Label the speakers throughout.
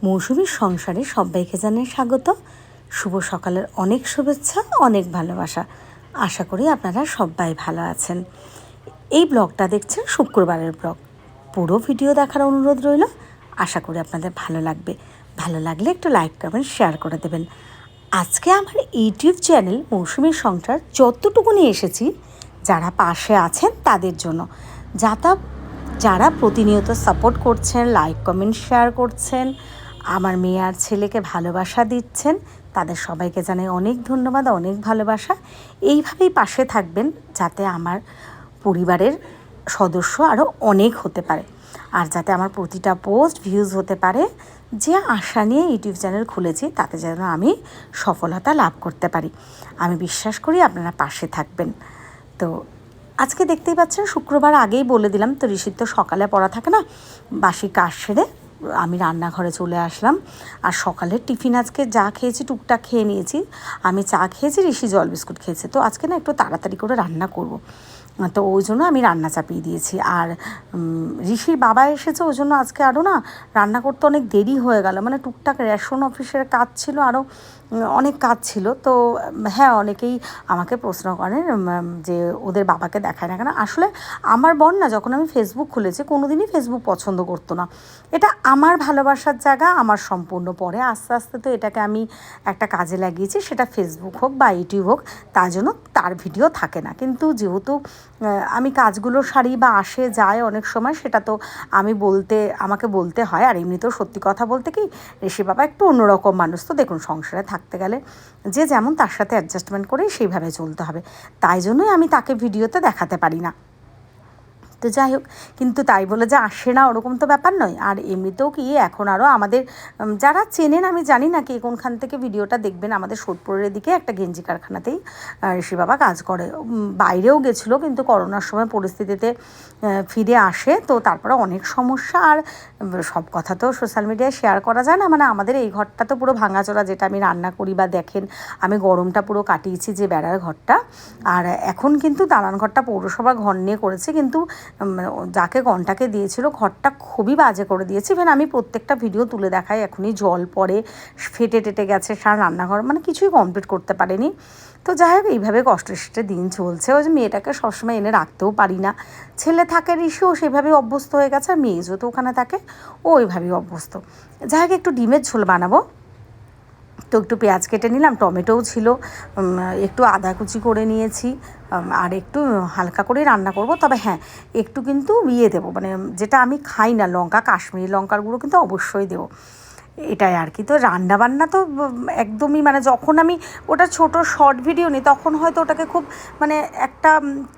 Speaker 1: মৌসুমীর সংসারে সবাইকে জানাই স্বাগত। শুভ সকালের অনেক শুভেচ্ছা, অনেক ভালোবাসা। আশা করি আপনারা সবাই ভালো আছেন। এই ব্লগটা দেখছেন শুক্রবারের ব্লগ। পুরো ভিডিও দেখার অনুরোধ রইল। আশা করি আপনাদের ভালো লাগবে। ভালো লাগলে একটু লাইক করবেন, শেয়ার করে দেবেন। আজকে আমার ইউটিউব চ্যানেল মৌসুমীর সংসার যতটুকু নিয়ে এসেছি, যারা পাশে আছেন তাদের জন্য, যারা প্রতিনিয়ত সাপোর্ট করছেন, লাইক কমেন্ট শেয়ার করছেন, আমার মেয়ে আর ছেলেকে ভালোবাসা দিচ্ছেন, তাদের সবাইকে জানাই অনেক ধন্যবাদ, অনেক ভালোবাসা। এইভাবেই পাশে থাকবেন যাতে আমার পরিবারের সদস্য আরও অনেক হতে পারে, আর যাতে আমার প্রতিটা পোস্ট ভিউজ হতে পারে। যে আশা নিয়ে ইউটিউব চ্যানেল খুলেছি তাতে যেন আমি সফলতা লাভ করতে পারি। আমি বিশ্বাস করি আপনারা পাশে থাকবেন। তো আজকে দেখতেই পাচ্ছেন শুক্রবার আগেই বলে দিলাম, তো ঋষির তো সকালে পড়া থাকে না। বাসি কাজ সেরে আমি রান্নাঘরে চলে আসলাম। আর সকালের টিফিন আজকে যা খেয়েছি টুকটাক খেয়ে নিয়েছি। আমি চা খেয়েছি, ঋষি জল বিস্কুট খেয়েছে। তো আজকে না একটু তাড়াতাড়ি করে রান্না করব, তো ওই জন্য আমি রান্না চাপিয়ে দিয়েছি। আর ঋষির বাবা এসেছে, ওই জন্য আজকে আরও না রান্না করতে অনেক দেরি হয়ে গেল। মানে টুকটাক রেশন অফিসের কাজ ছিল, আরও অনেক কাজ ছিল। তো হ্যাঁ, অনেকেই আমাকে প্রশ্ন করেন যে ওদের বাবাকে দেখায় না কেন। আসলে আমার বোন না, যখন আমি ফেসবুক খুলেছি কোনো দিনই ফেসবুক পছন্দ করতো না। এটা আমার ভালোবাসার জায়গা, আমার সম্পূর্ণ। পরে আস্তে আস্তে তো এটাকে আমি একটা কাজে লাগিয়েছি, সেটা ফেসবুক হোক বা ইউটিউব হোক, তার জন্য তার ভিডিও থাকে না। কিন্তু যেহেতু আমি কাজগুলো সারি বা আসে যায় অনেক সময়, সেটা তো আমাকে বলতে হয়। আর এমনিতেও সত্যি কথা বলতে কি, ঋষি বাবা একটু অন্যরকম মানুষ। তো দেখুন, সংসারে থাকতে গেলে যে যেমন তার সাথে অ্যাডজাস্টমেন্ট করেই সেইভাবে চলতে হবে। তাই জন্যই আমি তাকে ভিডিওতে দেখাতে পারি না। তো যাই হোক, কিন্তু তাই বলে যে আসে না ওরকম তো ব্যাপার নয়। আর এমনিতেও কি, এখন আরও আমাদের যারা চেনেন, আমি জানি না কে কোনখান থেকে ভিডিওটা দেখবেন, আমাদের সোদপুরের দিকে একটা গেঞ্জি কারখানাতেই ঋষি বাবা কাজ করে। বাইরেও গেছিলো, কিন্তু করোনার সময় পরিস্থিতিতে ফিরে আসে। তো তারপরে অনেক সমস্যা, আর সব কথা তো সোশ্যাল মিডিয়ায় শেয়ার করা যায় না। মানে আমাদের এই ঘরটা তো পুরো ভাঙাচোরা, যেটা আমি রান্না করি বা দেখেন, আমি গরমটা পুরো কাটিয়েছি যে বেড়ার ঘরটা। আর এখন কিন্তু দালান ঘরটা পৌরসভা ঘর নিয়ে করেছে, কিন্তু যাকে কন্টাকে দিয়েছিল ঘরটা খুবই বাজে করে দিয়েছে। ইভেন আমি প্রত্যেকটা ভিডিও তুলে দেখাই, এখনই জল পড়ে, ফেটে টেটে গেছে, সারা রান্নাঘর মানে কিছুই কমপ্লিট করতে পারেনি। তো যাই হোক, এইভাবে কষ্টে দিন চলছে। ওই যে মেয়েটাকে সবসময় এনে রাখতেও পারি না। ছেলে থাকে ঋষিও সেভাবেই অভ্যস্ত হয়ে গেছে, আর মেয়ে যেহেতু ওখানে থাকে ও ওইভাবেই অভ্যস্ত। যাই হোক, একটু ডিমের ঝোল বানাবো, তো একটু পেঁয়াজ কেটে নিলাম, টমেটোও ছিল, একটু আদা কুচি করে নিয়েছি, আর একটু হালকা করেই রান্না করব। তবে হ্যাঁ, একটু কিন্তু দেবো, মানে যেটা আমি খাই না, লঙ্কা, কাশ্মীরি লঙ্কার গুঁড়ো কিন্তু অবশ্যই দেবো। এটাই আর কি। তো রান্নাবান্না তো একদমই, মানে যখন আমি ওটা ছোট শর্ট ভিডিও নিই, তখন হয়তো ওটাকে খুব মানে একটা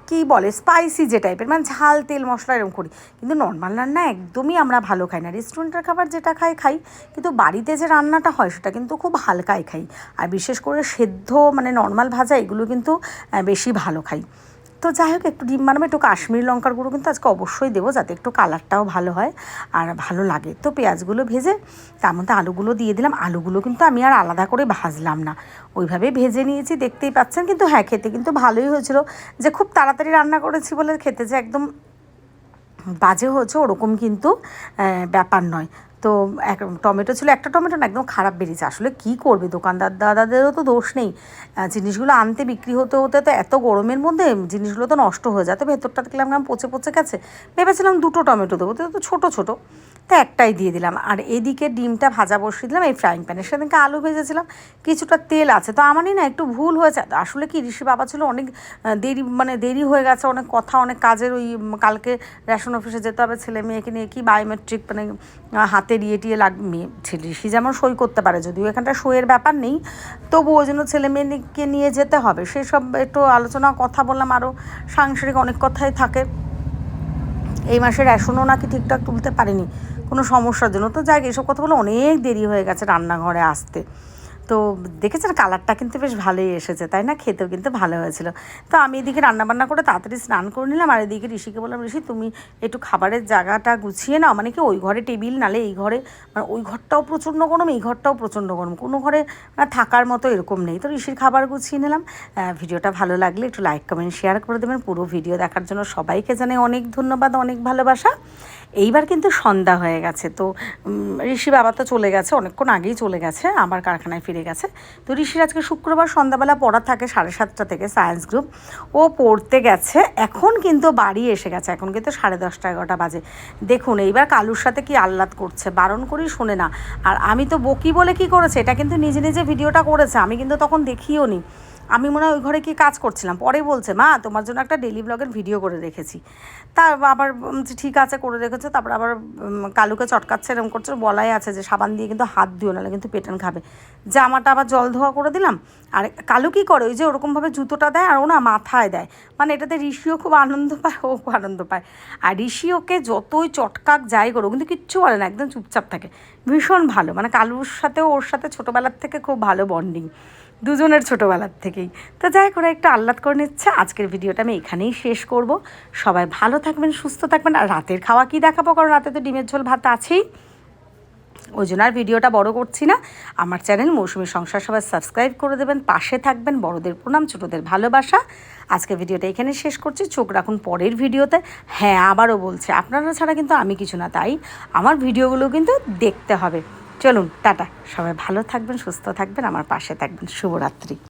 Speaker 1: কী বলে, স্পাইসি যে টাইপের, মানে ঝাল তেল মশলা এরকম করি। কিন্তু নর্মাল রান্না একদমই আমরা ভালো খাই না। রেস্টুরেন্টের খাবার যেটা খাই, কিন্তু বাড়িতে যে রান্নাটা হয় সেটা কিন্তু খুব হালকাই খাই। আর বিশেষ করে সেদ্ধ, মানে নর্মাল ভাজা, এগুলো কিন্তু বেশি ভালো খাই। তো যাই হোক, একটু ডিম বানাবো, একটু কাশ্মীরি লঙ্কার গুঁড়ো কিন্তু আজকে অবশ্যই দেবো, যাতে একটু কালারটাও ভালো হয় আর ভালো লাগে। তো পেঁয়াজগুলো ভেজে তার মধ্যে আলুগুলো দিয়ে দিলাম। আলুগুলো কিন্তু আমি আর আলাদা করে ভাজলাম না, ওইভাবেই ভেজে নিয়েছি, দেখতেই পাচ্ছেন। কিন্তু হ্যাঁ, খেতে কিন্তু ভালোই হয়েছিল। যে খুব তাড়াতাড়ি রান্না করেছি বলে খেতে যে একদম বাজে হয়েছে ওরকম কিন্তু ব্যাপার নয়। তো টমেটো ছিল, একটা টমেটো না, একদম খারাপ বেরিয়েছে। আসলে কী করবে, দোকানদার দাদাদেরও তো দোষ নেই। জিনিসগুলো আনতে বিক্রি হতে হতে তো এত গরমের মধ্যে জিনিসগুলো তো নষ্ট হয়ে যায়। তো ভেতরটা দেখলাম পচে গেছে। ভেবেছিলাম দুটো টমেটো দেবো, তো ছোটো ছোটো, তো একটাই দিয়ে দিলাম। আর এদিকে ডিমটা ভাজা বসিয়ে দিলাম এই ফ্রাইং প্যানে। সেদিনকে আলু ভেজেছিলাম, কিছুটা তেল আছে। তো আমারই না একটু ভুল হয়েছে। আসলে কি, ঋষি বাবা ছিল অনেক দেরি হয়ে গেছে, অনেক কথা, অনেক কাজের, ওই কালকে রেশন অফিসে যেতে হবে, ছেলে মেয়েকে নিয়ে কি বায়োমেট্রিক, মানে হাতের টিয়ে লাগবে। ঋষি যেমন সই করতে পারে, যদিও এখানটা সইয়ের ব্যাপার নেই, তবু ওই জন্য ছেলে মেয়েকে নিয়ে যেতে হবে। সেসব একটু আলোচনা কথা বললাম, আরও সাংসারিক অনেক কথাই থাকে। এই মাসে রেশনও নাকি ঠিকঠাক তুলতে পারিনি কোনো সমস্যার জন্য। তো যাই, এসব কথা বলে অনেক দেরি হয়ে গেছে রান্নাঘরে আসতে। তো দেখেছেন, কালারটা কিন্তু বেশ ভালোই এসেছে, তাই না? খেতেও কিন্তু ভালো হয়েছিল। তো আমি এদিকে রান্নাবান্না করে তাড়াতাড়ি স্নান করে নিলাম। আর এদিকে ঋষিকে বললাম, ঋষি তুমি একটু খাবারের জায়গাটা গুছিয়ে নাও। মানে কি, ওই ঘরে টেবিল, নালে এই ঘরে, মানে ওই ঘরটাও প্রচণ্ড গরম, এই ঘরটাও প্রচণ্ড গরম, কোনো ঘরে থাকার মতো এরকম নেই। তো ঋষির খাবার গুছিয়ে নিলাম। ভিডিওটা ভালো লাগলে একটু লাইক কমেন্ট শেয়ার করে দেবেন। পুরো ভিডিও দেখার জন্য সবাইকে জানাই অনেক ধন্যবাদ, অনেক ভালোবাসা। এইবার কিন্তু সন্ধ্যা হয়ে গেছে, তো ঋষি বাবা তো চলে গেছে, অনেকক্ষণ আগেই চলে গেছে, আবার কারখানায় ফিরে গেছে। তো ঋষির আজকে শুক্রবার সন্ধ্যাবেলা পড়া থাকে 7:30 থেকে, সায়েন্স গ্রুপ। ও পড়তে গেছে, এখন কিন্তু বাড়ি এসে গেছে, এখন কিন্তু 10:30-11টা বাজে। দেখুন এইবার কালুর সাথে কি আহ্লাদ করছে, বারণ করেই শোনে না। আর আমি তো বকি বলে কি করেছে, এটা কিন্তু নিজে নিজে ভিডিওটা করেছে, আমি কিন্তু তখন দেখিও নি। আমি মনে হয় ওই ঘরে কি কাজ করছিলাম, পরে বলছে মা তোমার জন্য একটা ডেলি ব্লগের ভিডিও করে রেখেছি। তা আবার ঠিক আছে করে রেখেছে, তারপর আবার কালুকে চটকাচ্ছে, এরকম করছে, বলাই আছে যে সাবান দিয়ে কিন্তু হাত দিও, নাহলে কিন্তু পেটান খাবে। জামাটা আবার জল ধোয়া করে দিলাম। আর কালু কী করে, ওই যে ওরকমভাবে জুতোটা দেয় আর ও না মাথায় দেয়, মানে এটাতে ঋষিও খুব আনন্দ পায়, ও খুব আনন্দ পায়। আর ঋষি ওকে যতই চটকাক যাই করো কিন্তু কিচ্ছু বলে না, একদম চুপচাপ থাকে, ভীষণ ভালো। মানে কালুর সাথেও ওর সাথে ছোটোবেলার থেকে খুব ভালো বন্ডিং, দুজনের ছোটোবেলার থেকেই। তো যাই করে একটু আহ্লাদ করে নিচ্ছে। আজকের ভিডিওটা আমি এখানেই শেষ করব। সবাই ভালো থাকবেন, সুস্থ থাকবেন। আর রাতের খাওয়া কী দেখাবো, কারণ রাতে তো ডিমের ঝোল ভাত আছেই, ওই জন্য আর ভিডিওটা বড় করছি না। আমার চ্যানেল মৌসুমী সংসার সবাই সাবস্ক্রাইব করে দেবেন, পাশে থাকবেন। বড়দের প্রণাম, ছোটোদের ভালোবাসা। আজকে ভিডিওটা এখানে শেষ করছি, চোখ রাখুন পরের ভিডিওতে। হ্যাঁ, আবারও বলছে, আপনারা ছাড়া কিন্তু আমি কিছু না, তাই আমার ভিডিওগুলো কিন্তু দেখতে হবে। চলুন টাটা, সবাই ভালো থাকবেন, সুস্থ থাকবেন, আমার পাশে থাকবেন। শুভরাত্রি।